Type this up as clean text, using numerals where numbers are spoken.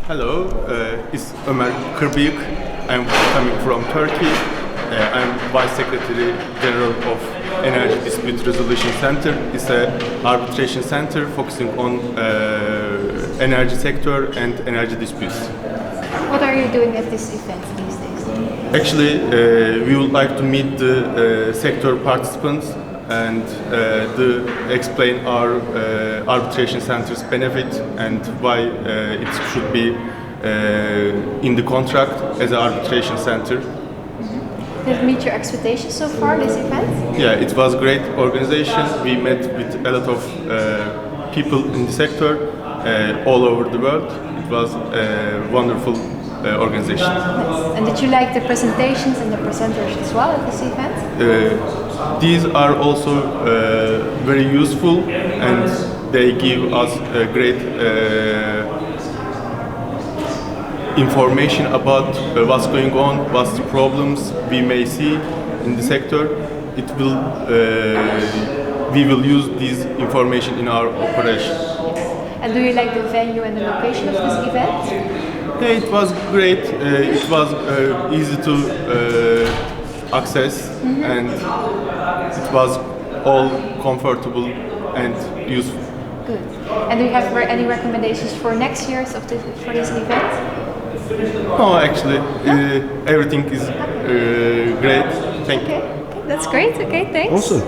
Hello, it's Ömer Kırbıyık. I'm coming from Turkey. I'm Vice Secretary General of Energy Dispute Resolution Center. It's an arbitration center focusing on energy sector and energy disputes. What are you doing at this event these days? Actually, we would like to meet the sector participants and explain our arbitration center's benefit and why it should be in the contract as an arbitration center. Did it meet your expectations so far, this event? Yeah, it was great organization. We met with a lot of people in the sector all over the world. It was a wonderful organization. Nice. And did you like the presentations and the presenters as well at this event? These are also very useful and they give us great information about what's going on, what's the problems we may see in the sector. We will use this information in our operation. And do you like the venue and the location of this event? Yeah, it was great. It was easy to access and it was all comfortable and useful. Good. And do you have any recommendations for next year's for this event? No, actually, everything is great. Thank you. Okay, that's great. Okay, thanks. Awesome.